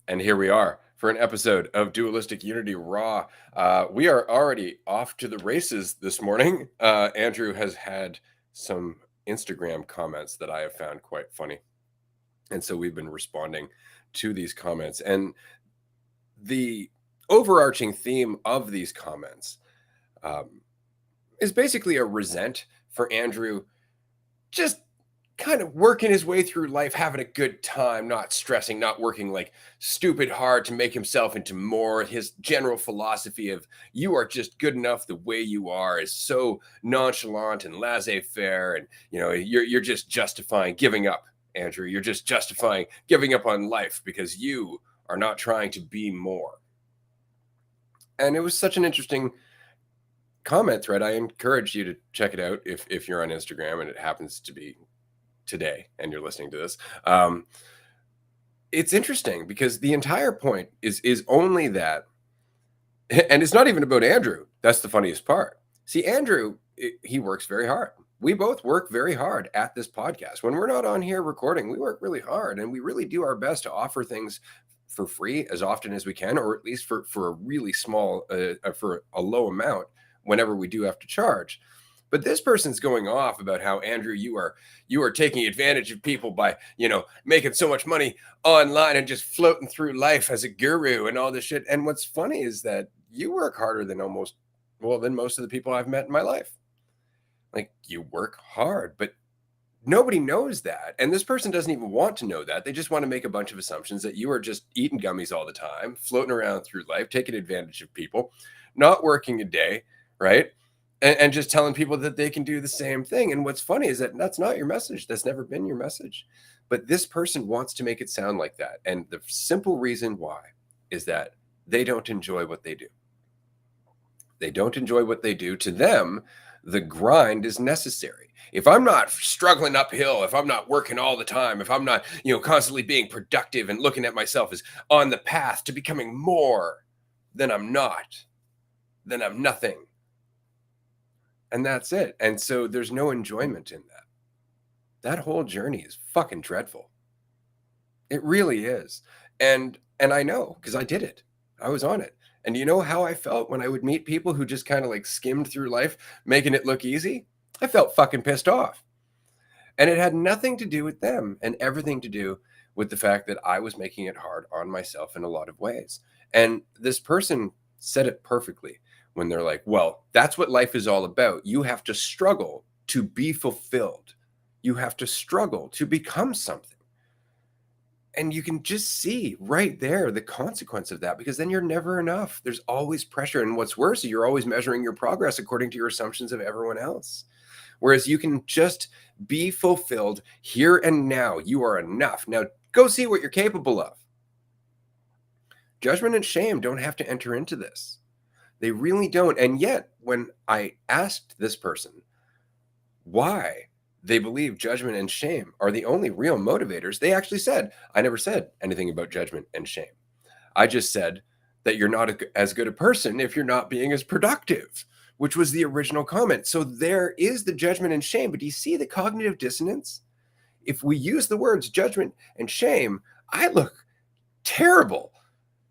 And here we are for an episode of Dualistic Unity Raw. We are already off to the races this morning. Andrew has had some Instagram comments that I have found quite funny. And so we've been responding to these comments. And the overarching theme of these comments is basically a resent for Andrew just kind of working his way through life, having a good time, not stressing, not working like stupid hard to make himself into more. His general philosophy of you are just good enough the way you are is so nonchalant and laissez-faire, and you're just justifying giving up, Andrew. You're just justifying giving up on life because you are not trying to be more. And it was such an interesting comment thread. I encourage you to check it out if you're on Instagram and it happens to be today and you're listening to this. It's interesting because the entire point is only that, and it's not even about Andrew. That's the funniest part. See, Andrew, he works very hard. We both work very hard at this podcast. When we're not on here recording, we work really hard, and we really do our best to offer things for free as often as we can, or at least for a really small, for a low amount whenever we do have to charge. But this person's going off about how, Andrew, you are taking advantage of people by, making so much money online and just floating through life as a guru and all this shit. And what's funny is that you work harder than most of the people I've met in my life. Like, you work hard, but nobody knows that. And this person doesn't even want to know that. They just want to make a bunch of assumptions that you are just eating gummies all the time, floating around through life, taking advantage of people, not working a day, right? And just telling people that they can do the same thing. And what's funny is that that's not your message. That's never been your message. But this person wants to make it sound like that. And the simple reason why is that they don't enjoy what they do. They don't enjoy what they do. To them, the grind is necessary. If I'm not struggling uphill, if I'm not working all the time, if I'm not, constantly being productive and looking at myself as on the path to becoming more, then I'm not. Then I'm nothing. And that's it. And so there's no enjoyment in that. That whole journey is fucking dreadful. It really is. And I know, because I did it. I was on it. And you know how I felt when I would meet people who just kind of like skimmed through life, making it look easy? I felt fucking pissed off. And it had nothing to do with them and everything to do with the fact that I was making it hard on myself in a lot of ways. And this person said it perfectly when they're like, well, that's what life is all about. You have to struggle to be fulfilled. You have to struggle to become something. And you can just see right there the consequence of that, because then you're never enough. There's always pressure. And what's worse, you're always measuring your progress according to your assumptions of everyone else. Whereas you can just be fulfilled here and now. You are enough. Now go see what you're capable of. Judgment and shame don't have to enter into this. They really don't. And yet, when I asked this person why they believe judgment and shame are the only real motivators, they actually said, I never said anything about judgment and shame. I just said that you're not as good a person if you're not being as productive, which was the original comment. So there is the judgment and shame. But do you see the cognitive dissonance? If we use the words judgment and shame, I look terrible.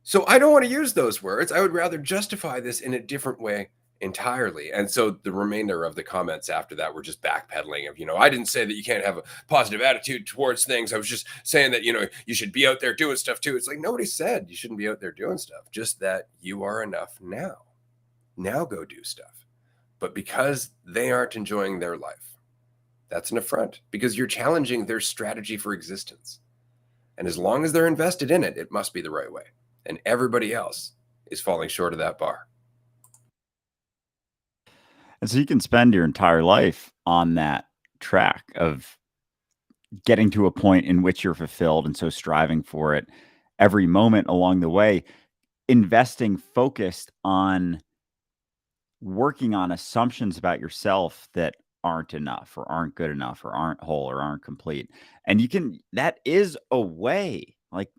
So I don't want to use those words. I would rather justify this in a different way entirely. And so the remainder of the comments after that were just backpedaling of, I didn't say that you can't have a positive attitude towards things. I was just saying that, you should be out there doing stuff too. It's like, nobody said you shouldn't be out there doing stuff, just that you are enough now. Now go do stuff. But because they aren't enjoying their life, that's an affront, because you're challenging their strategy for existence. And as long as they're invested in it, it must be the right way. And everybody else is falling short of that bar. And so you can spend your entire life on that track of getting to a point in which you're fulfilled, and so striving for it every moment along the way, investing focused on working on assumptions about yourself that aren't enough or aren't good enough or aren't whole or aren't complete. And that is a way, like,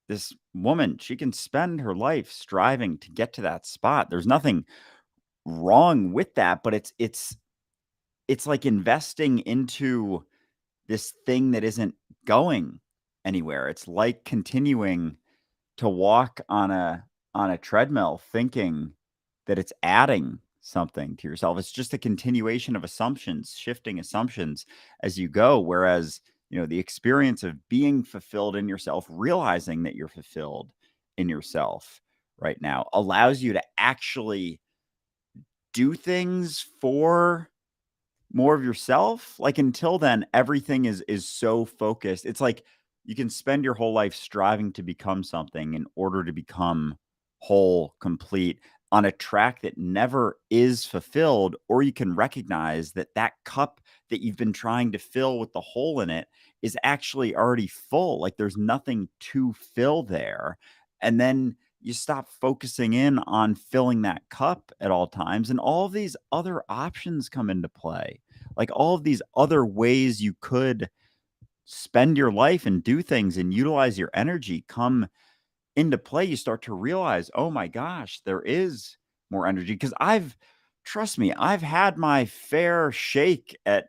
this woman, she can spend her life striving to get to that spot. There's nothing wrong with that, but it's like investing into this thing that isn't going anywhere. It's like continuing to walk on a treadmill thinking that it's adding something to yourself. It's just a continuation of assumptions, shifting assumptions as you go. Whereas, the experience of being fulfilled in yourself, realizing that you're fulfilled in yourself right now, allows you to actually do things for more of yourself. Like, until then, everything is so focused. It's like you can spend your whole life striving to become something in order to become whole, complete, on a track that never is fulfilled. Or you can recognize that that cup that you've been trying to fill with the hole in it is actually already full. Like, there's nothing to fill there. And then you stop focusing in on filling that cup at all times, and all of these other options come into play. Like, all of these other ways you could spend your life and do things and utilize your energy come into play. You start to realize, oh my gosh, there is more energy. Because trust me, I've had my fair shake at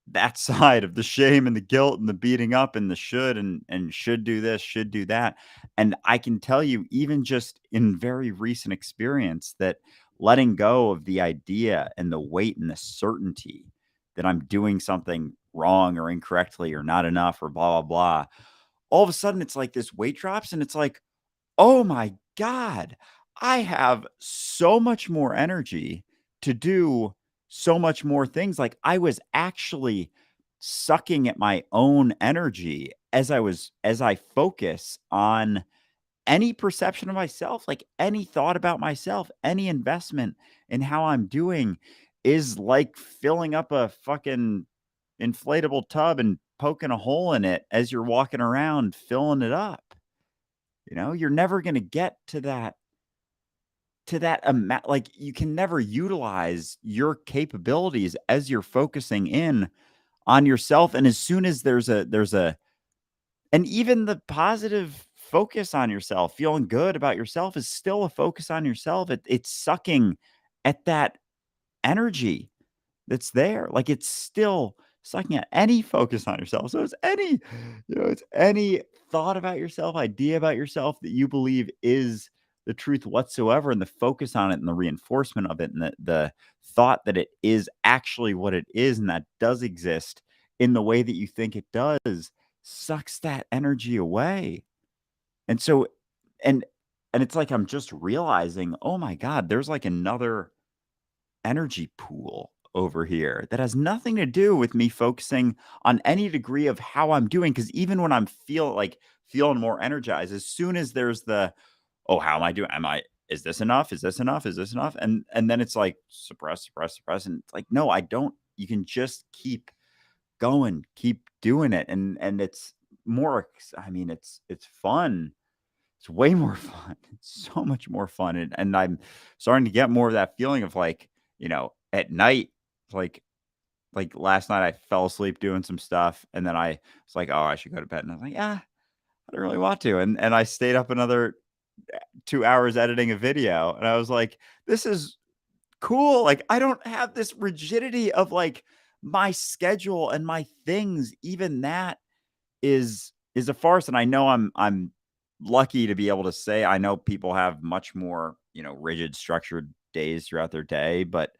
that side of the shame and the guilt and the beating up and the should and should do this, should do that. And I can tell you, even just in very recent experience, that letting go of the idea and the weight and the certainty that I'm doing something wrong or incorrectly or not enough or blah, blah, blah, all of a sudden it's like this weight drops and it's like, oh my God, I have so much more energy to do so much more things. Like, I was actually sucking at my own energy as I focus on any perception of myself, like any thought about myself, any investment in how I'm doing is like filling up a fucking inflatable tub and poking a hole in it as you're walking around filling it up. You're never going to get to that amount. Like, you can never utilize your capabilities as you're focusing in on yourself. And as soon as there's a and even the positive focus on yourself, feeling good about yourself, is still a focus on yourself. It's sucking at that energy that's there. Like, it's still sucking at any focus on yourself. So it's any thought about yourself, idea about yourself that you believe is the truth whatsoever, and the focus on it and the reinforcement of it, and the thought that it is actually what it is and that does exist in the way that you think it does, sucks that energy away. And so, and and it's like I'm just realizing, oh my God, there's like another energy pool over here that has nothing to do with me focusing on any degree of how I'm doing. Because even when I'm feeling more energized, as soon as there's oh, how am I doing? Is this enough? Is this enough? Is this enough? And then it's like suppress, suppress, suppress. And it's like, no, I don't. You can just keep going, keep doing it. And it's more, I mean, it's fun. It's way more fun. It's so much more fun. And I'm starting to get more of that feeling of, like, at night, like last night I fell asleep doing some stuff, and then I was like, oh, I should go to bed. And I was like, yeah, I don't really want to. And I stayed up another 2 hours editing a video. And I was like, this is cool. Like, I don't have this rigidity of like my schedule and my things. Even that is a farce. And I know I'm lucky to be able to say, I know people have much more, rigid, structured days throughout their day, but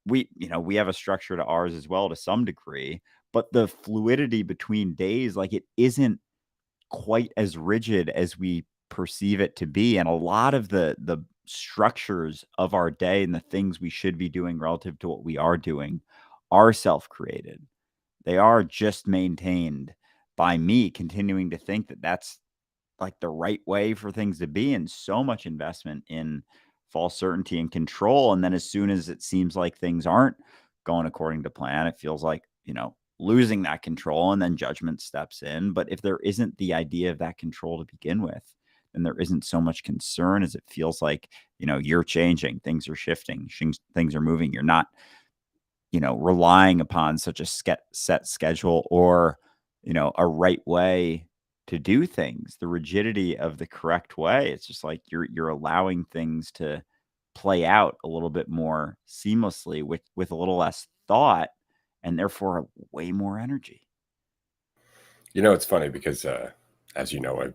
we have a structure to ours as well to some degree. But the fluidity between days, like, it isn't quite as rigid as we perceive it to be. And a lot of the structures of our day and the things we should be doing relative to what we are doing are self-created. They are just maintained by me continuing to think that that's like the right way for things to be, and so much investment in false certainty and control. And then as soon as it seems like things aren't going according to plan, it feels like, losing that control, and then judgment steps in. But if there isn't the idea of that control to begin with, then there isn't so much concern, as it feels like, you're changing, things are shifting, things are moving. You're not, relying upon such a set schedule or, a right way to do things, the rigidity of the correct way. It's just like you're allowing things to play out a little bit more seamlessly with a little less thought, and therefore way more energy. It's funny because, as you know,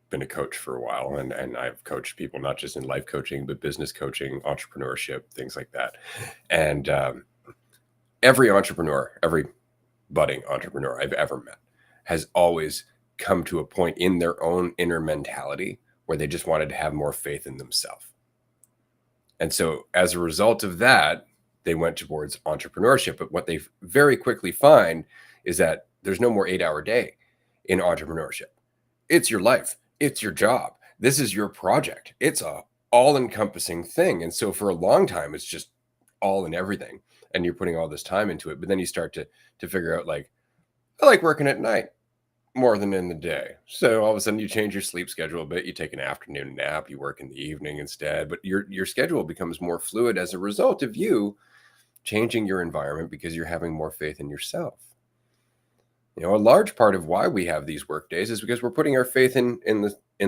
been a coach for a while, and I've coached people not just in life coaching, but business coaching, entrepreneurship, things like that. And every entrepreneur, every budding entrepreneur I've ever met has always come to a point in their own inner mentality where they just wanted to have more faith in themselves. And so as a result of that, they went towards entrepreneurship. But what they very quickly find is that there's no more 8-hour day in entrepreneurship. It's your life. It's your job. This is your project. It's a all-encompassing thing. And so for a long time, it's just all in everything. And you're putting all this time into it. But then you start to figure out, like, I like working at night more than in the day. So all of a sudden you change your sleep schedule a bit. You take an afternoon nap, you work in the evening instead, but your schedule becomes more fluid as a result of you changing your environment because you're having more faith in yourself. You know, a large part of why we have these work days is because we're putting our faith in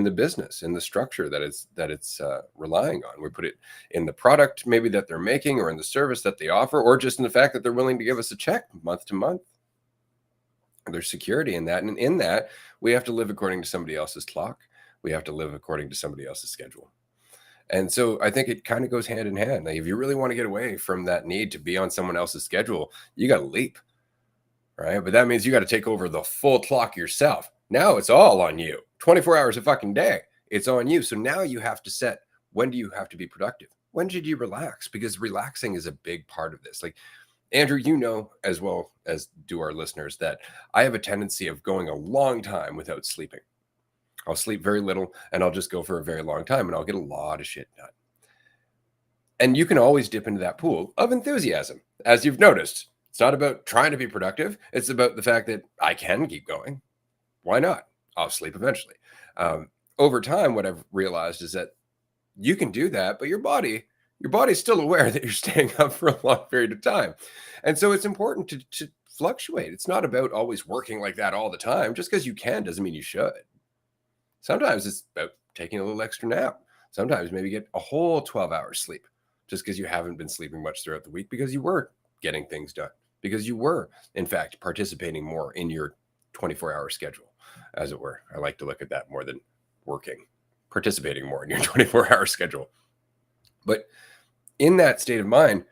the business, in the structure that it's relying on. We put it in the product maybe that they're making, or in the service that they offer, or just in the fact that they're willing to give us a check month to month. There's security in that. And in that, we have to live according to somebody else's clock. We have to live according to somebody else's schedule. And so I think it kind of goes hand in hand. Like, if you really want to get away from that need to be on someone else's schedule, you got to leap, right? But that means you got to take over the full clock yourself. Now it's all on you. 24 hours a fucking day. It's on you. So now you have to set, when do you have to be productive? When should you relax? Because relaxing is a big part of this. Like, Andrew, you know, as well as do our listeners, that I have a tendency of going a long time without sleeping. I'll sleep very little, and I'll just go for a very long time, and I'll get a lot of shit done. And you can always dip into that pool of enthusiasm. As you've noticed, it's not about trying to be productive. It's about the fact that I can keep going. Why not? I'll sleep eventually. Over time, what I've realized is that you can do that, but your body's still aware that you're staying up for a long period of time. And so it's important to fluctuate. It's not about always working like that all the time. Just because you can doesn't mean you should. Sometimes it's about taking a little extra nap. Sometimes maybe get a whole 12 hours sleep just because you haven't been sleeping much throughout the week, because you were getting things done, because you were, in fact, participating more in your 24-hour schedule, as it were. I like to look at that more than working, participating more in your 24-hour schedule. But in that state of mind,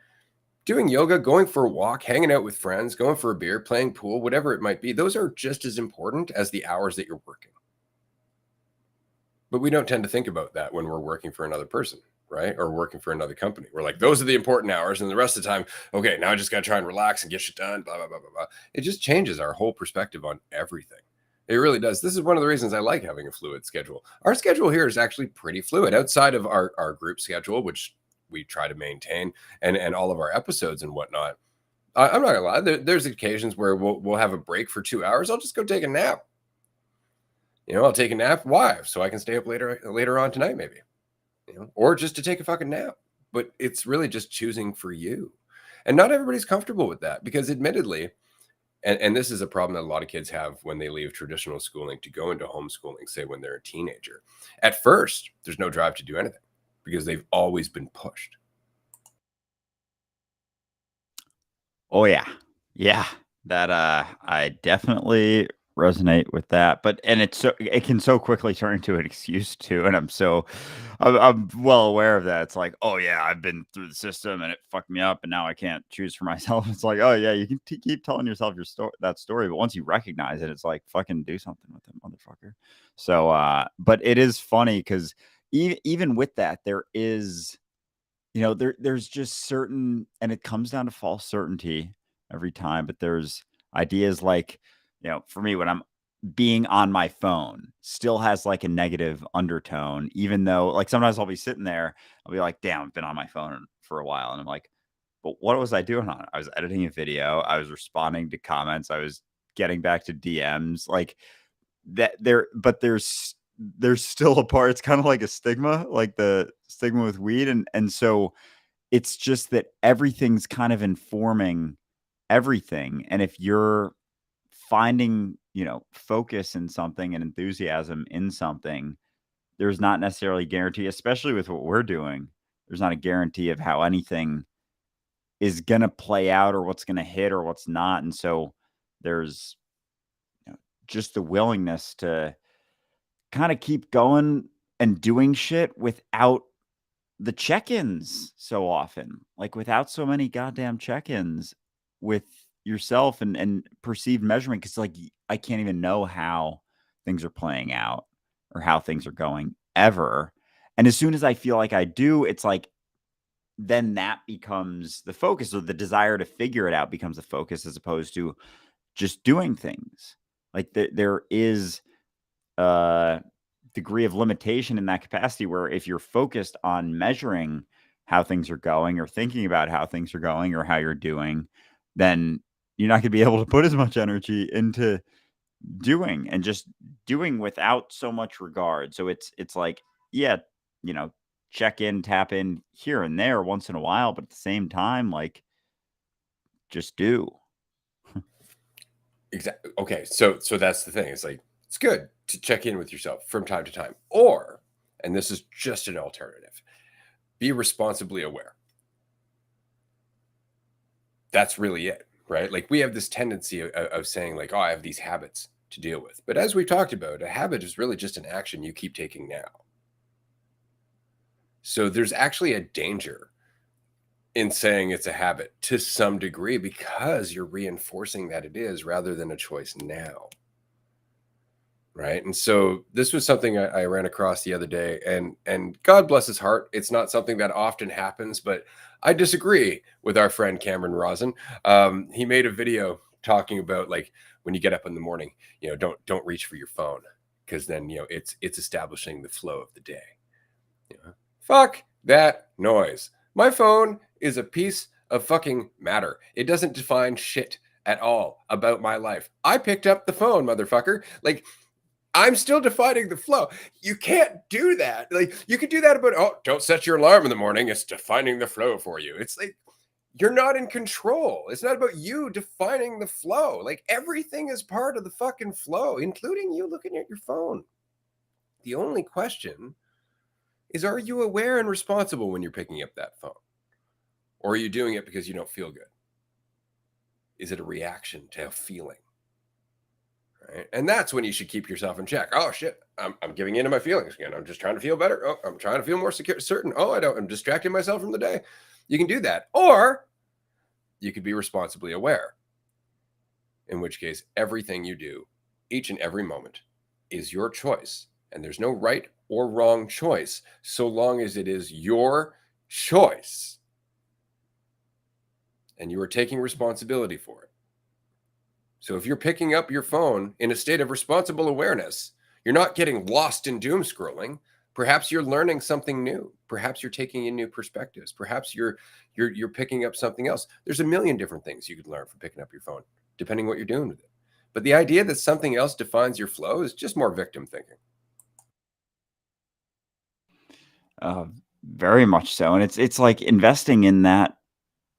doing yoga, going for a walk, hanging out with friends, going for a beer, playing pool, whatever it might be, those are just as important as the hours that you're working. But we don't tend to think about that when we're working for another person, right? Or working for another company. We're like, those are the important hours. And the rest of the time, okay, now I just got to try and relax and get shit done, blah, blah, blah, blah, blah. It just changes our whole perspective on everything. It really does. This is one of the reasons I like having a fluid schedule. Our schedule here is actually pretty fluid outside of our group schedule, which we try to maintain, and all of our episodes and whatnot. I'm not gonna lie. There's occasions where we'll have a break for 2 hours. I'll just go take a nap. You know, I'll take a nap. Why? So I can stay up later on tonight, maybe. You know, or just to take a fucking nap. But it's really just choosing for you. And not everybody's comfortable with that, because admittedly, and this is a problem that a lot of kids have when they leave traditional schooling to go into homeschooling, say when they're a teenager. At first, there's no drive to do anything because they've always been pushed. Oh yeah. Yeah. That I definitely resonate with that. But and it can so quickly turn into an excuse too. And I'm well aware of that. It's like, oh yeah, I've been through the system and it fucked me up and now I can't choose for myself. It's like, oh yeah, you can keep telling yourself that story, but once you recognize it, it's like, fucking do something with it, motherfucker. So but it is funny because even with that, there is, there's just certain, and it comes down to false certainty every time, but there's ideas like, for me, when I'm being on my phone still has like a negative undertone, even though like sometimes I'll be sitting there, I'll be like, damn, I've been on my phone for a while. And I'm like, but what was I doing on it? I was editing a video. I was responding to comments. I was getting back to DMs, like that there, but there's still a part. It's kind of like a stigma, like the stigma with weed. And so it's just that everything's kind of informing everything. And if you're finding, focus in something and enthusiasm in something, there's not necessarily guarantee, especially with what we're doing, there's not a guarantee of how anything is going to play out or what's going to hit or what's not. And so there's just the willingness to kind of keep going and doing shit without the check-ins so often, like without so many goddamn check-ins with yourself and perceived measurement. Cause like I can't even know how things are playing out or how things are going ever. And as soon as I feel like I do, it's like then that becomes the focus, or the desire to figure it out becomes the focus, as opposed to just doing things. Like there is a degree of limitation in that capacity where if you're focused on measuring how things are going or thinking about how things are going or how you're doing, then you're not going to be able to put as much energy into doing and just doing without so much regard. So it's like, yeah, you know, check in, tap in here and there once in a while, but at the same time, like, just do. Exactly. Okay, so that's the thing. It's like it's good to check in with yourself from time to time, or, and this is just an alternative, be responsibly aware. That's really it, right? Like we have this tendency of saying like, oh, I have these habits to deal with. But as we talked about, a habit is really just an action you keep taking now. So there's actually a danger in saying it's a habit to some degree because you're reinforcing that it is rather than a choice now. Right. And so this was something I ran across the other day, and God bless his heart. It's not something that often happens, but I disagree with our friend Cameron Rosin. He made a video talking about like when you get up in the morning, don't reach for your phone because then it's establishing the flow of the day. Fuck that noise. My phone is a piece of fucking matter. It doesn't define shit at all about my life. I picked up the phone, motherfucker. Like I'm still defining the flow. You can't do that. Like you could do that about, oh, don't set your alarm in the morning. It's defining the flow for you. It's like you're not in control. It's not about you defining the flow. Like everything is part of the fucking flow, including you looking at your phone. The only question is, are you aware and responsible when you're picking up that phone? Or are you doing it because you don't feel good? Is it a reaction to a feeling? Right? And that's when you should keep yourself in check. Oh shit, I'm giving in to my feelings again. I'm just trying to feel better. Oh, I'm trying to feel more secure, certain. Oh, I'm distracting myself from the day. You can do that. Or you could be responsibly aware, in which case everything you do each and every moment is your choice. And there's no right or wrong choice so long as it is your choice. And you are taking responsibility for it. So if you're picking up your phone in a state of responsible awareness, you're not getting lost in doom scrolling. Perhaps you're learning something new. Perhaps you're taking in new perspectives. Perhaps you're picking up something else. There's a million different things you could learn from picking up your phone, depending what you're doing with it. But the idea that something else defines your flow is just more victim thinking. Very much so. And it's like investing in that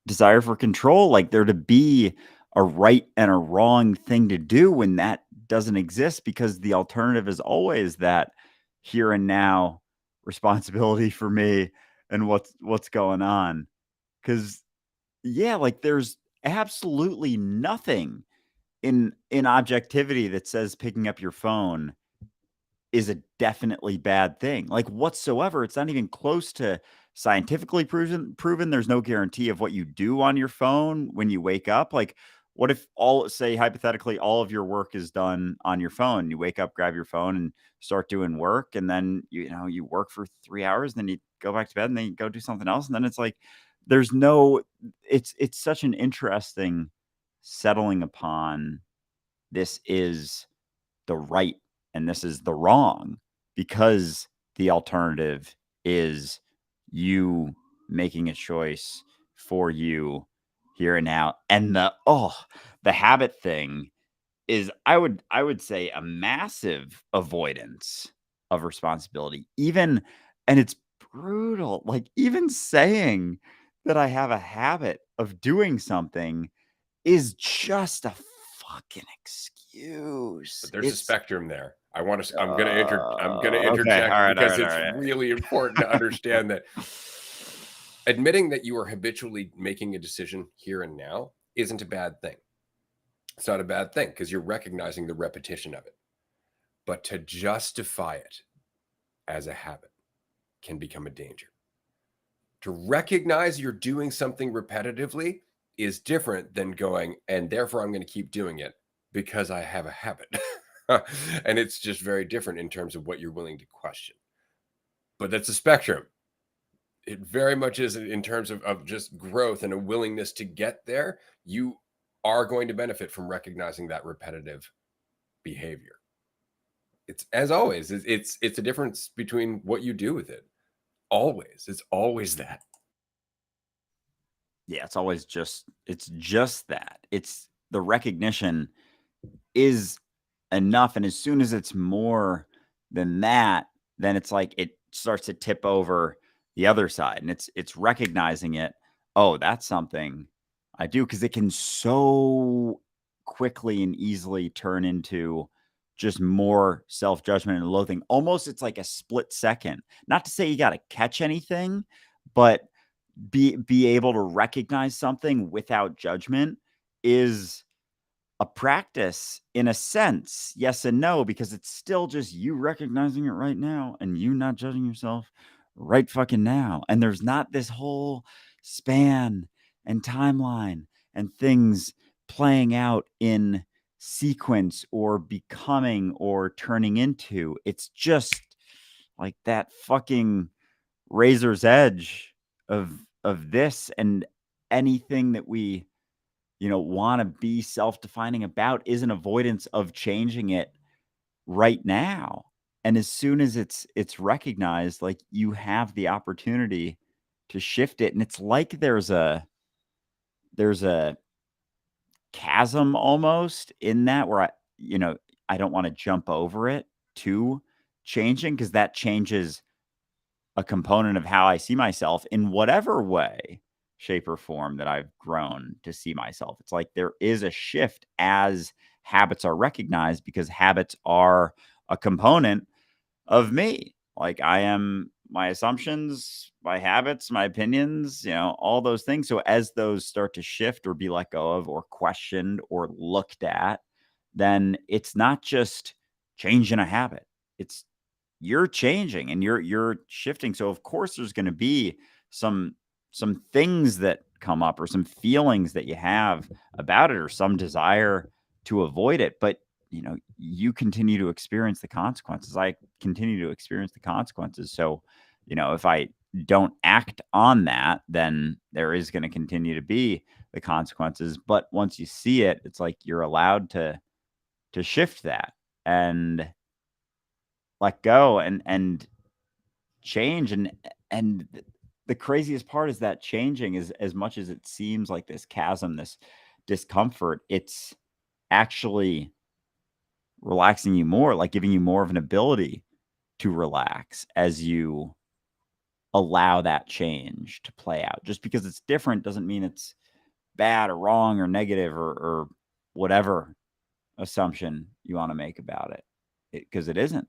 desire for control, like there to be a right and a wrong thing to do when that doesn't exist, because the alternative is always that here and now responsibility for me and what's going on. Because yeah, like there's absolutely nothing in objectivity that says picking up your phone is a definitely bad thing, like whatsoever. It's not even close to scientifically proven. There's no guarantee of what you do on your phone when you wake up. Like, what if all, say hypothetically, all of your work is done on your phone? You wake up, grab your phone, and start doing work, and then you work for 3 hours, and then you go back to bed, and then you go do something else, and then it's like there's no. It's such an interesting settling upon this is the right and this is the wrong, because the alternative is you making a choice for you here and now. And the habit thing is, I would say, a massive avoidance of responsibility, even. And it's brutal, like even saying that I have a habit of doing something is just a fucking excuse. But there's a It's spectrum there. I'm gonna okay. All interject right. All because right. All it's right. really important to understand that admitting that you are habitually making a decision here and now isn't a bad thing. It's not a bad thing because you're recognizing the repetition of it. But to justify it as a habit can become a danger. To recognize you're doing something repetitively is different than going, and therefore I'm going to keep doing it because I have a habit. And it's just very different in terms of what you're willing to question. But that's a spectrum. It very much is in terms of just growth and a willingness to get there. You are going to benefit from recognizing that repetitive behavior. It's, as always, it's a difference between what you do with it. Always. It's always that. Yeah, it's just that. It's the recognition is enough, and as soon as it's more than that, then it's like it starts to tip over the other side, and it's recognizing it. Oh, that's something I do, because it can so quickly and easily turn into just more self-judgment and loathing. Almost, it's like a split second. Not to say you got to catch anything, but be able to recognize something without judgment is a practice in a sense. Yes and no, because it's still just you recognizing it right now and you not judging yourself right fucking now. And there's not this whole span and timeline and things playing out in sequence or becoming or turning into. It's just like that fucking razor's edge of this, and anything that we want to be self-defining about is an avoidance of changing it right now. And as soon as it's recognized, like, you have the opportunity to shift it. And it's like there's a chasm almost in that, where I don't want to jump over it to changing, because that changes a component of how I see myself in whatever way, shape, or form that I've grown to see myself. It's like there is a shift as habits are recognized, because habits are a component of me. Like, I am my assumptions, my habits, my opinions, all those things. So as those start to shift or be let go of or questioned or looked at, then it's not just changing a habit. It's you're changing and you're shifting. So of course there's going to be some things that come up, or some feelings that you have about it, or some desire to avoid it. But you continue to experience the consequences. I continue to experience the consequences. So if I don't act on that, then there is going to continue to be the consequences. But once you see it, it's like you're allowed to shift that and let go and change. And the craziest part is that changing is, as much as it seems like this chasm, this discomfort, it's actually relaxing you more, like giving you more of an ability to relax as you allow that change to play out. Just because it's different doesn't mean it's bad or wrong or negative or whatever assumption you want to make about it, because it isn't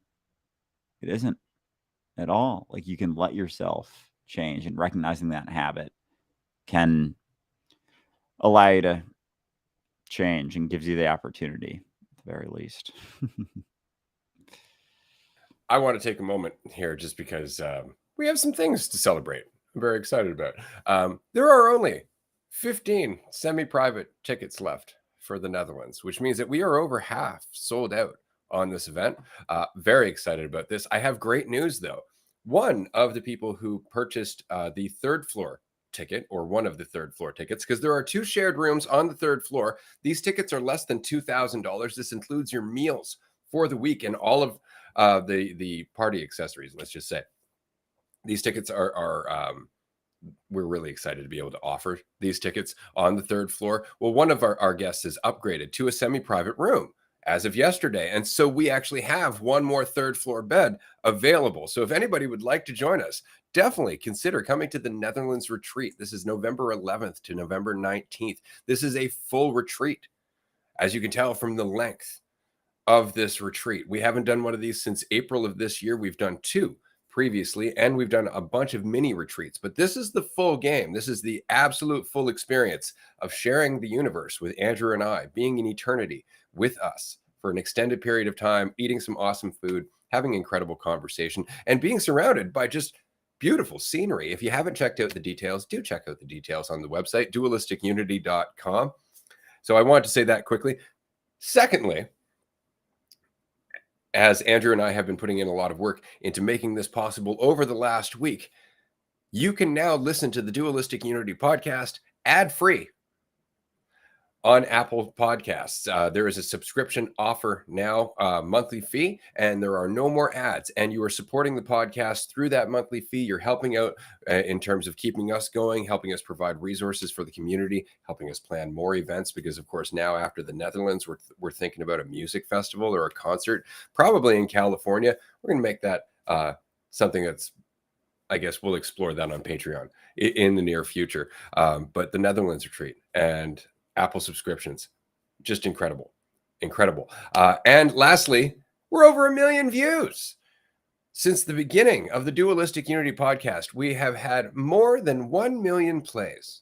at all. Like, you can let yourself change, and recognizing that habit can allow you to change and gives you the opportunity, at the very least. I want to take a moment here just because we have some things to celebrate. I'm very excited about. There are only 15 semi-private tickets left for the Netherlands, which means that we are over half sold out on this event. Very excited about this. I have great news, though. One of the people who purchased the third floor ticket, or one of the third floor tickets, because there are 2 shared rooms on the third floor. These tickets are less than $2,000. This includes your meals for the week and all of the party accessories. Let's just say these tickets are we're really excited to be able to offer these tickets on the third floor. Well, one of our guests is upgraded to a semi-private room as of yesterday, and so we actually have one more third floor bed available. So if anybody would like to join us, definitely consider coming to the Netherlands retreat. This is November 11th to November 19th. This is a full retreat, as you can tell from the length of this retreat. We haven't done one of these since April of this year. We've done 2 previously, and we've done a bunch of mini retreats, but this is the full game. This is the absolute full experience of sharing the universe with Andrew and I, being in eternity with us for an extended period of time, eating some awesome food, having incredible conversation, and being surrounded by just beautiful scenery. If you haven't checked out the details, do check out the details on the website, dualisticunity.com. So I wanted to say that quickly. Secondly, as Andrew and I have been putting in a lot of work into making this possible over the last week, you can now listen to the Dualistic Unity podcast ad-free on Apple Podcasts. There is a subscription offer now, monthly fee, and there are no more ads. And you are supporting the podcast through that monthly fee. You're helping out in terms of keeping us going, helping us provide resources for the community, helping us plan more events. Because, of course, now after the Netherlands, we're thinking about a music festival or a concert, probably in California. We're going to make that something that's, I guess we'll explore that on Patreon in the near future. But the Netherlands retreat and Apple subscriptions, just incredible. And lastly, we're over 1 million views. Since the beginning of the Dualistic Unity podcast, we have had more than 1 million plays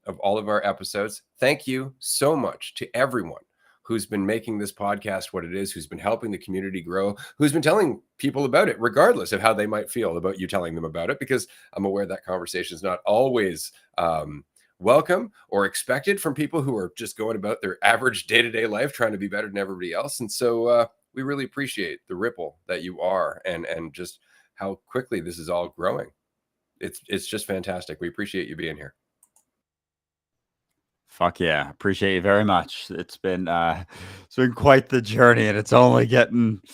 of all of our episodes. Thank you so much to everyone who's been making this podcast what it is, who's been helping the community grow, who's been telling people about it, regardless of how they might feel about you telling them about it, because I'm aware that conversation is not always welcome or expected from people who are just going about their average day-to-day life trying to be better than everybody else. And so we really appreciate the ripple that you are and just how quickly this is all growing. It's just fantastic. We appreciate you being here. Fuck yeah. Appreciate you very much. It's been quite the journey, and it's only getting, I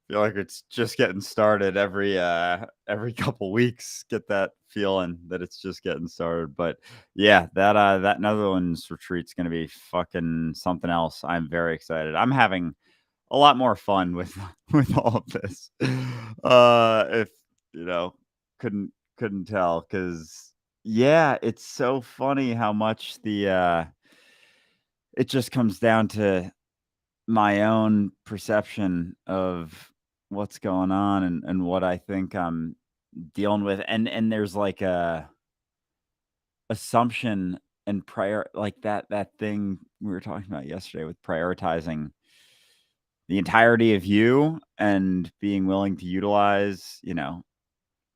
feel like it's just getting started every couple weeks. Get that feeling that it's just getting started. But yeah, that Netherlands retreat's gonna be fucking something else. I'm very excited. I'm having a lot more fun with with all of this. If you know, couldn't tell, because yeah, it's so funny how much it just comes down to my own perception of what's going on and what I think I'm dealing with. And there's like a assumption and prior, like that thing we were talking about yesterday with prioritizing the entirety of you and being willing to utilize,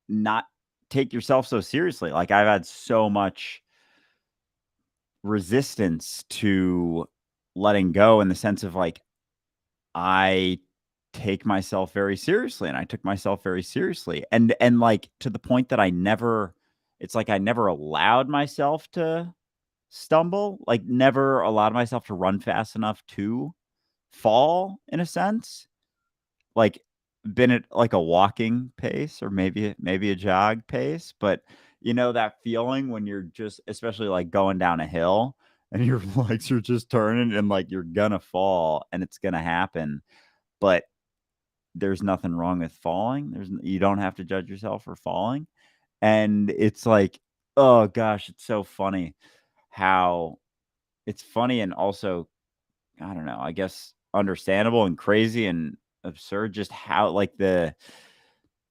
not take yourself so seriously. Like, I've had so much resistance to letting go, in the sense of, like, I take myself very seriously, and I took myself very seriously. And like, to the point that it's like I never allowed myself to stumble, like never allowed myself to run fast enough to fall, in a sense. Like, been at like a walking pace, or maybe a jog pace. But that feeling when you're just, especially like going down a hill, and your legs are just turning, and like you're gonna fall, and it's gonna happen. But there's nothing wrong with falling. You don't have to judge yourself for falling. And it's like, oh gosh, it's so funny how it's funny, and also, I don't know, I guess understandable and crazy and absurd, just how, like, the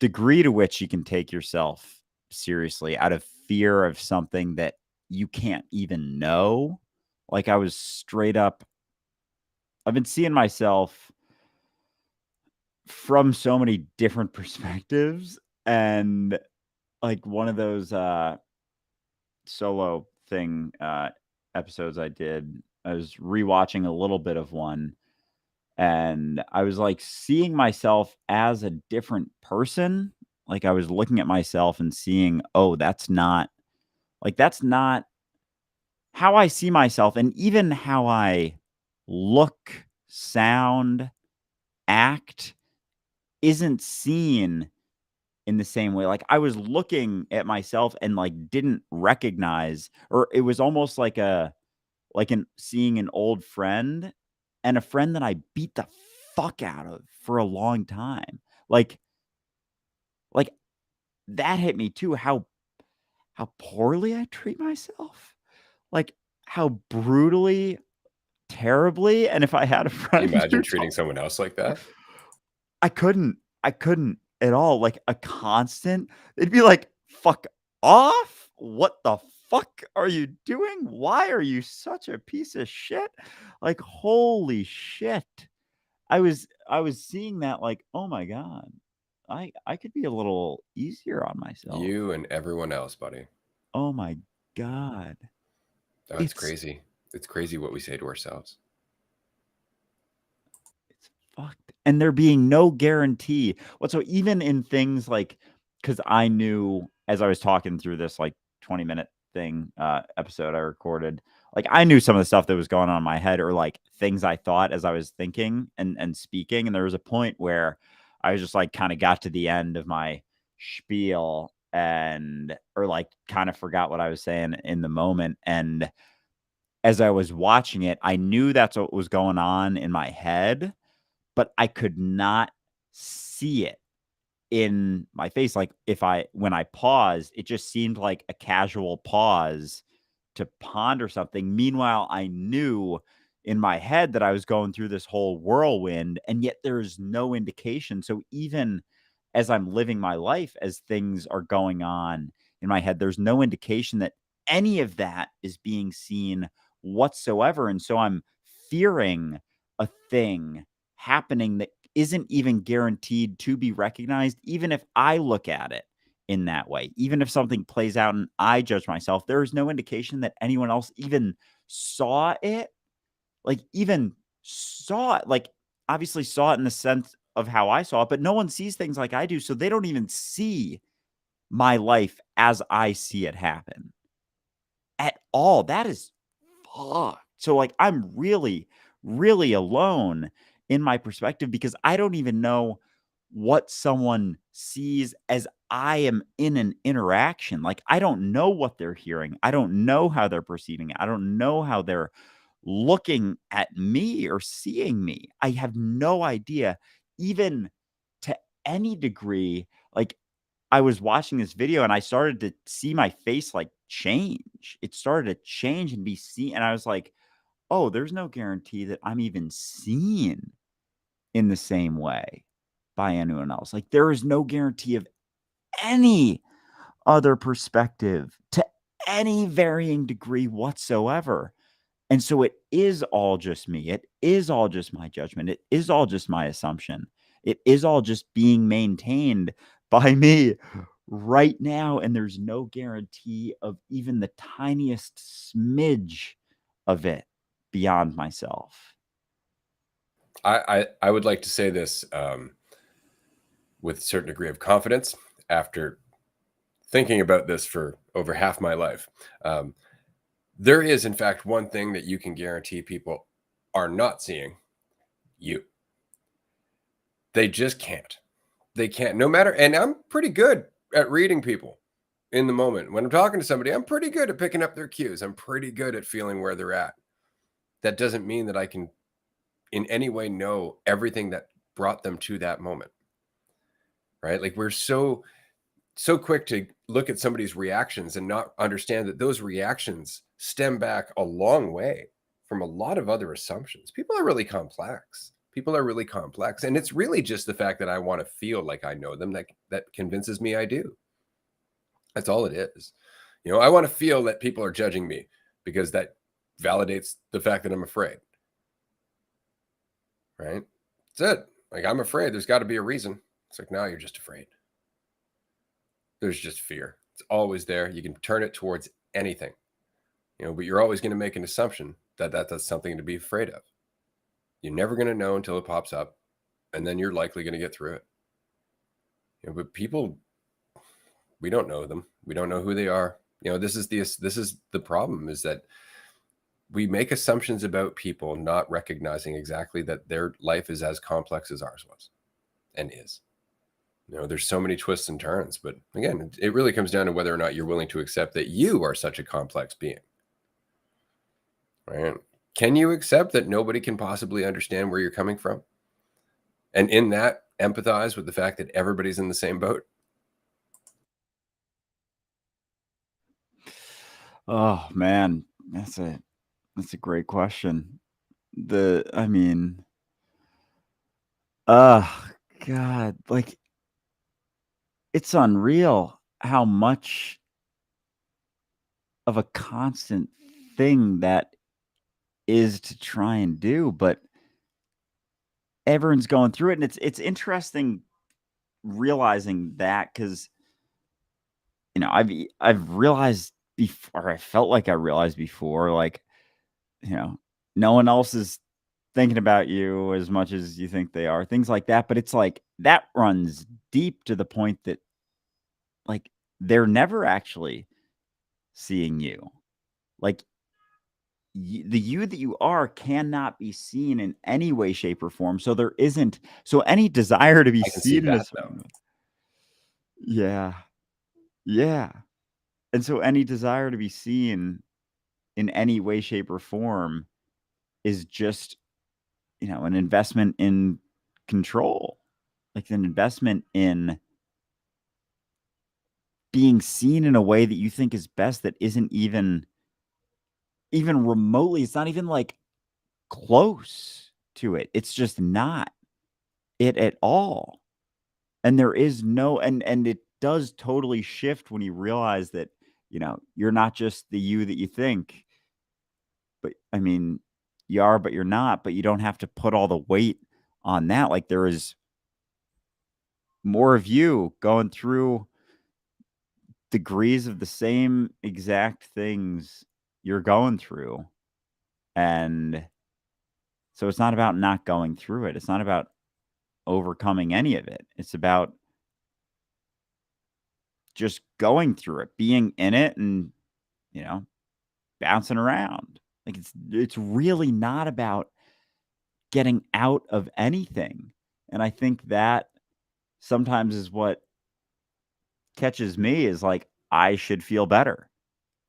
degree to which you can take yourself seriously out of fear of something that you can't even know. Like, I was straight up, I've been seeing myself from so many different perspectives. And like, one of those solo thing episodes I did, I was rewatching a little bit of one, and I was like seeing myself as a different person. Like, I was looking at myself and seeing, oh, that's not how I see myself, and even how I look, sound, act isn't seen in the same way. Like, I was looking at myself and like didn't recognize, or it was almost like seeing an old friend, and a friend that I beat the fuck out of for a long time. Like that hit me too, how poorly I treat myself. Like, how brutally, terribly. And if I had a Can friend you imagine who treating someone else like that? I couldn't at all. Like, a constant, it'd be like, fuck off. What the fuck are you doing? Why are you such a piece of shit? Like, holy shit. I was seeing that like, "Oh my god. I could be a little easier on myself. You and everyone else, buddy. Oh my god." Oh, it's It's crazy. It's crazy what we say to ourselves. it's fucked. And there being no guarantee. What so even in things like because I knew as I was talking through this like 20-minute thing episode I recorded, like I knew some of the stuff that was going on in my head or like things I thought as I was thinking and speaking. And there was a point where I was just like kind of got to the end of my spiel and or like kind of forgot what I was saying in the moment. And as I was watching it, I knew that's what was going on in my head, but I could not see it in my face. Like if I when I paused, it just seemed like a casual pause to ponder something. Meanwhile, I knew in my head that I was going through this whole whirlwind, and yet there's no indication. So even as I'm living my life, as things are going on in my head, there's no indication that any of that is being seen whatsoever. And so I'm fearing a thing happening that isn't even guaranteed to be recognized, even if I look at it in that way. Even if something plays out and I judge myself, there is no indication that anyone else even saw it. Like, even saw it, like, obviously saw it in the sense of how I saw it, but no one sees things like I do. So they don't even see my life as I see it happen at all. That is fucked. So like I'm really, really alone in my perspective because I don't even know what someone sees as I am in an interaction. Like I don't know what they're hearing. I don't know how they're perceiving it. I don't know how they're looking at me or seeing me. I have no idea, even to any degree. Like I was watching this video and I started to see my face like change. It started to change and be seen. And I was like, oh, there's no guarantee that I'm even seen in the same way by anyone else. Like there is no guarantee of any other perspective to any varying degree whatsoever. And so it is all just me. It is all just my judgment. It is all just my assumption. It is all just being maintained by me right now. And there's no guarantee of even the tiniest smidge of it beyond myself. I would like to say this with a certain degree of confidence after thinking about this for over half my life. There is, in fact, one thing that you can guarantee people are not seeing: you. They just can't. They can't, no matter. And I'm pretty good at reading people in the moment. When I'm talking to somebody, I'm pretty good at picking up their cues. I'm pretty good at feeling where they're at. That doesn't mean that I can in any way know everything that brought them to that moment. Right? Like we're so quick to look at somebody's reactions and not understand that those reactions stem back a long way from a lot of other assumptions. People are really complex. People are really complex. And it's really just the fact that I want to feel like I know them that convinces me I do. That's all it is. I want to feel that people are judging me because that validates the fact that I'm afraid. Right? That's it. Like I'm afraid. There's got to be a reason. It's like, now you're just afraid. There's just fear. It's always there. You can turn it towards anything, but you're always going to make an assumption that that's something to be afraid of. You're never going to know until it pops up, and then you're likely going to get through it. But people, we don't know them. We don't know who they are. This is the problem, is that we make assumptions about people, not recognizing exactly that their life is as complex as ours was and is. There's so many twists and turns, but again, it really comes down to whether or not you're willing to accept that you are such a complex being. Right? Can you accept that nobody can possibly understand where you're coming from? And in that, empathize with the fact that everybody's in the same boat? Oh man, that's a great question. I mean, oh God, like it's unreal how much of a constant thing that is to try and do, but everyone's going through it, and it's interesting realizing that, because I've realized before, I felt like I realized before, like, no one else is thinking about you as much as you think they are, things like that. But it's like that runs deep to the point that, like, they're never actually seeing you. Like, the you that you are cannot be seen in any way, shape, or form. So there isn't, so any desire to be I can see seen in a that though. certain way. Yeah. Yeah. And so any desire to be seen in any way, shape, or form is just, an investment in control, like an investment in being seen in a way that you think is best, that isn't even remotely, it's not even like close to it. It's just not it at all. And there is no, and it does totally shift when you realize that, you're not just the you that you think, but I mean, you are, but you're not, but you don't have to put all the weight on that. Like, there is more of you going through degrees of the same exact things you're going through. And so it's not about not going through it. It's not about overcoming any of it. It's about just going through it, being in it, and, you know, bouncing around. Like, it's really not about getting out of anything. And I think that sometimes is what catches me, is like, I should feel better.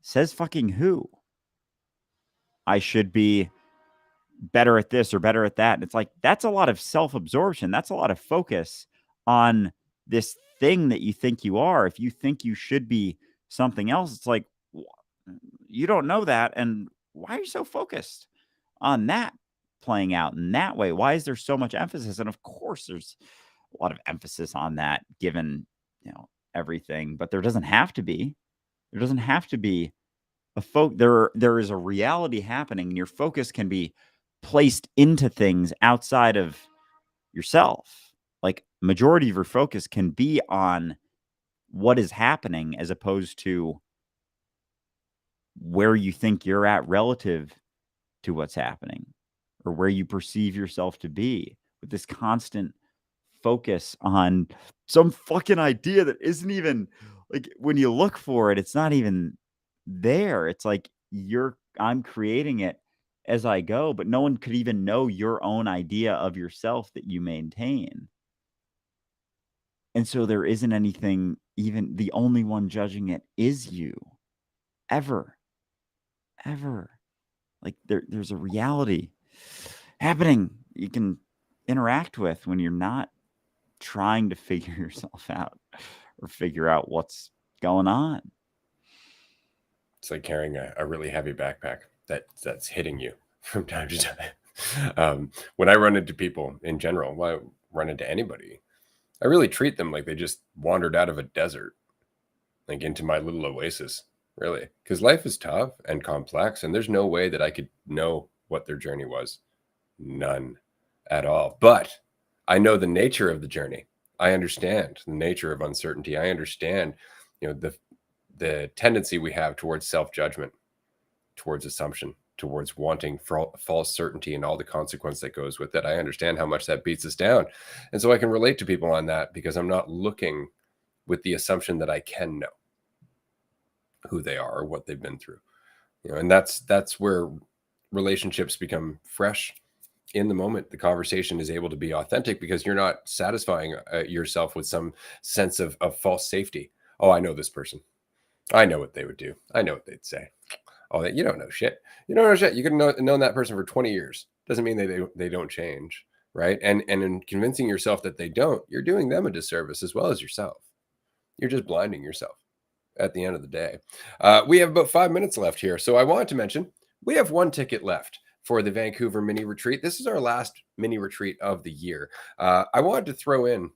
Says fucking who? I should be better at this or better at that. And it's like, that's a lot of self-absorption. That's a lot of focus on this thing that you think you are. If you think you should be something else, it's like, you don't know that. And why are you so focused on that playing out in that way? Why is there so much emphasis? And of course, there's a lot of emphasis on that given, everything, but there doesn't have to be. There doesn't have to be there is a reality happening, and your focus can be placed into things outside of yourself. Like, majority of your focus can be on what is happening, as opposed to where you think you're at relative to what's happening, or where you perceive yourself to be, with this constant focus on some fucking idea that isn't even, like, when you look for it, it's not even there. It's like, I'm creating it as I go, but no one could even know your own idea of yourself that you maintain. And so there isn't anything, even the only one judging it is you. Ever. Ever. Like, there's a reality happening you can interact with when you're not trying to figure yourself out or figure out what's going on. It's like carrying a really heavy backpack that's hitting you from time to time. When I run into people in general, when I run into anybody, I really treat them like they just wandered out of a desert, like into my little oasis, really. Because life is tough and complex, and there's no way that I could know what their journey was. None at all. But I know the nature of the journey. I understand the nature of uncertainty. I understand, the tendency we have towards self-judgment, towards assumption, towards wanting false certainty and all the consequence that goes with it. I understand how much that beats us down. And so I can relate to people on that, because I'm not looking with the assumption that I can know who they are or what they've been through. And that's where relationships become fresh in the moment. The conversation is able to be authentic, because you're not satisfying yourself with some sense of false safety. Oh, I know this person. I know what they would do. I know what they'd say. Oh, you don't know shit. You don't know shit. You could have known that person for 20 years. Doesn't mean they don't change, right? And in convincing yourself that they don't, you're doing them a disservice as well as yourself. You're just blinding yourself at the end of the day. We have about 5 minutes left here. So I wanted to mention, we have one ticket left for the Vancouver mini retreat. This is our last mini retreat of the year. I wanted to throw in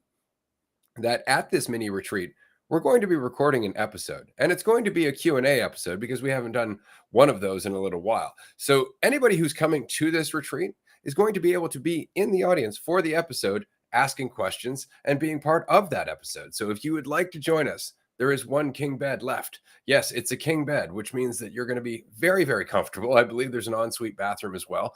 that at this mini retreat, we're going to be recording an episode, and it's going to be a Q&A episode, because we haven't done one of those in a little while. So anybody who's coming to this retreat is going to be able to be in the audience for the episode, asking questions and being part of that episode. So if you would like to join us, there is one king bed left. Yes, it's a king bed, which means that you're going to be very, very comfortable. I believe there's an ensuite bathroom as well.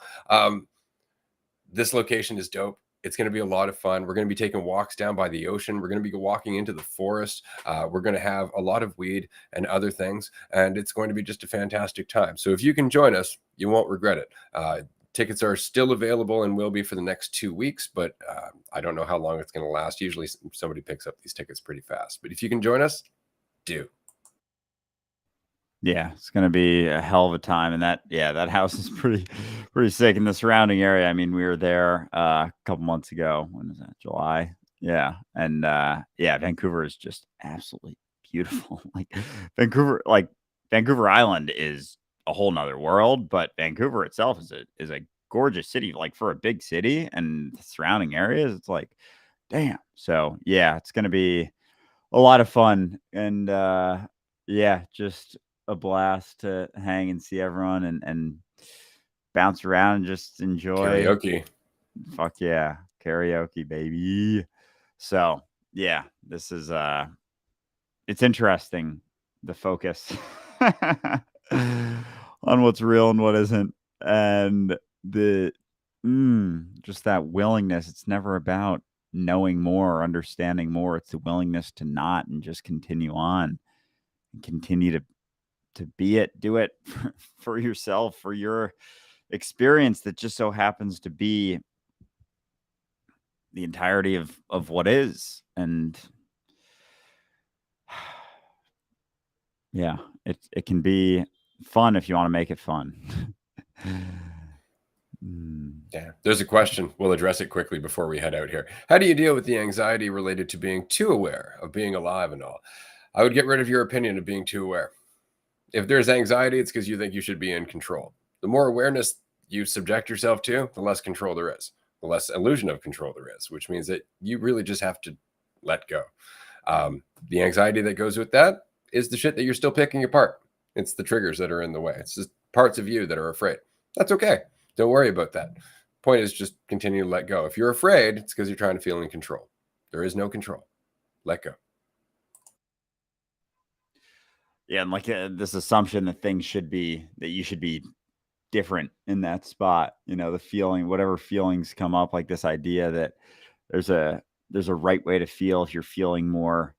This location is dope. It's going to be a lot of fun. We're going to be taking walks down by the ocean. We're going to be walking into the forest. We're going to have a lot of weed and other things, and it's going to be just a fantastic time. So if you can join us, you won't regret it. Tickets are still available and will be for the next 2 weeks, but I don't know how long it's going to last. Usually somebody picks up these tickets pretty fast. But if you can join us, do. Yeah, it's gonna be a hell of a time, and that house is pretty sick in the surrounding area. I mean, we were there a couple months ago. When is that? July. Yeah, and yeah, Vancouver is just absolutely beautiful. Vancouver Island is a whole nother world, but Vancouver itself is a gorgeous city. Like for a big city and the surrounding areas, it's like, damn. So yeah, it's gonna be a lot of fun, and yeah, just a blast to hang and see everyone and bounce around and just enjoy. Karaoke. Fuck yeah, karaoke, baby. So yeah, this is it's interesting, the focus on what's real and what isn't, and the just that willingness. It's never about knowing more or understanding more. It's the willingness to not and just continue on and continue to be it, do it for yourself, for your experience that just so happens to be the entirety of what is. And yeah, it can be fun if you want to make it fun. Yeah, there's a question. We'll address it quickly before we head out here. How do you deal with the anxiety related to being too aware of being alive and all? I would get rid of your opinion of being too aware. If there's anxiety, it's because you think you should be in control. The more awareness you subject yourself to, the less control there is, the less illusion of control there is, which means that you really just have to let go. The anxiety that goes with that is the shit that you're still picking apart. It's the triggers that are in the way. It's just parts of you that are afraid. That's okay. Don't worry about that. Point is just continue to let go. If you're afraid, it's because you're trying to feel in control. There is no control. Let go. Yeah, and like this assumption that you should be different in that spot. You know, the feeling, whatever feelings come up, like this idea that there's a right way to feel if you're feeling more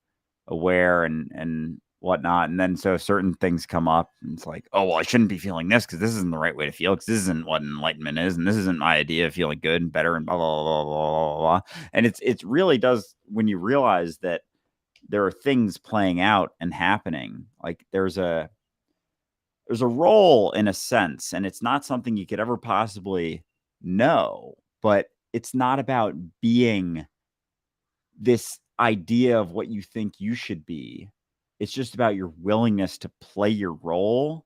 aware and whatnot. And then so certain things come up, and it's like, oh well, I shouldn't be feeling this because this isn't the right way to feel, because this isn't what enlightenment is, and this isn't my idea of feeling good and better and blah blah blah blah blah blah. And it's really does, when you realize that there are things playing out and happening, like there's a role in a sense, and it's not something you could ever possibly know, but it's not about being this idea of what you think you should be. It's just about your willingness to play your role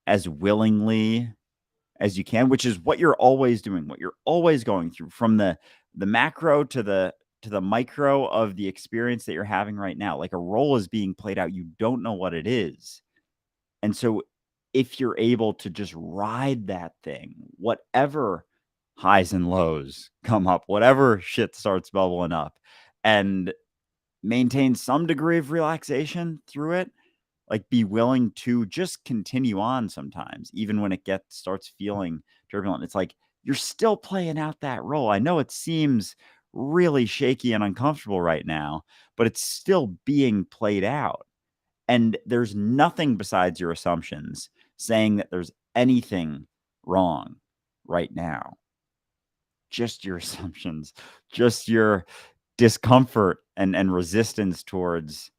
as willingly as you can, which is what you're always doing, what you're always going through, from the macro to the micro of the experience that you're having right now. Like a role is being played out. You don't know what it is. And so if you're able to just ride that thing, whatever highs and lows come up, whatever shit starts bubbling up, and maintain some degree of relaxation through it, like be willing to just continue on sometimes, even when it starts feeling turbulent. It's like you're still playing out that role. I know it seems really shaky and uncomfortable right now, but it's still being played out. And there's nothing besides your assumptions saying that there's anything wrong right now. Just your assumptions, just your discomfort and resistance towards,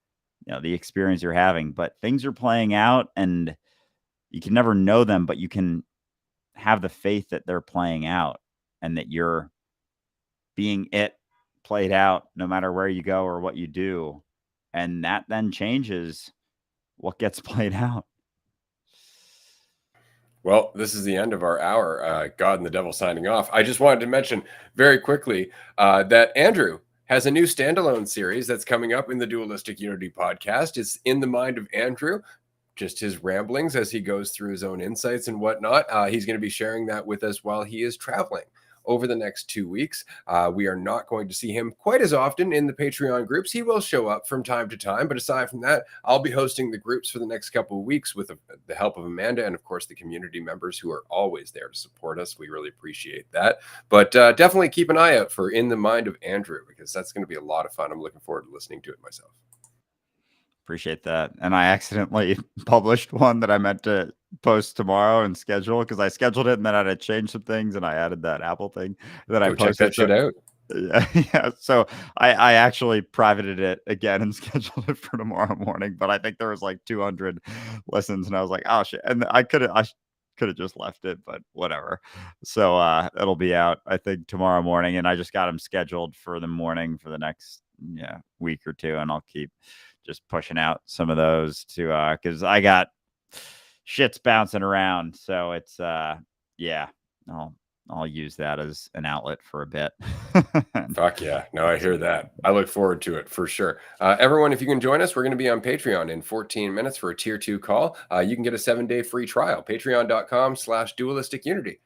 you know, the experience you're having. But things are playing out, and you can never know them, but you can have the faith that they're playing out and that you're being played out no matter where you go or what you do. And that then changes what gets played out. Well, this is the end of our hour. God and the Devil signing off. I just wanted to mention very quickly that Andrew has a new standalone series that's coming up in the Dualistic Unity podcast. It's In the Mind of Andrew, just his ramblings as he goes through his own insights and whatnot. He's going to be sharing that with us while he is traveling over the next 2 weeks. We are not going to see him quite as often in the Patreon groups. He will show up from time to time, but aside from that, I'll be hosting the groups for the next couple of weeks with the help of Amanda and, of course, the community members who are always there to support us. We really appreciate that. But definitely keep an eye out for In the Mind of Andrew, because that's going to be a lot of fun. I'm looking forward to listening to it myself. Appreciate that. And I accidentally published one that I meant to post tomorrow and schedule, because I scheduled it and then I had to change some things and I added that Apple thing that I Go check posted. that shit out. Yeah. So I actually privated it again and scheduled it for tomorrow morning, but I think there was like 200 listens and I was like, oh shit. And I could have just left it, but whatever. So it'll be out, I think, tomorrow morning. And I just got them scheduled for the morning for the next week or two. And I'll keep just pushing out some of those to because I got shit's bouncing around. So it's I'll use that as an outlet for a bit. Fuck yeah. No, I hear that. I look forward to it for sure. Everyone, if you can join us, we're going to be on Patreon in 14 minutes for a tier 2 call. You can get a 7-day free trial, patreon.com/dualistic unity.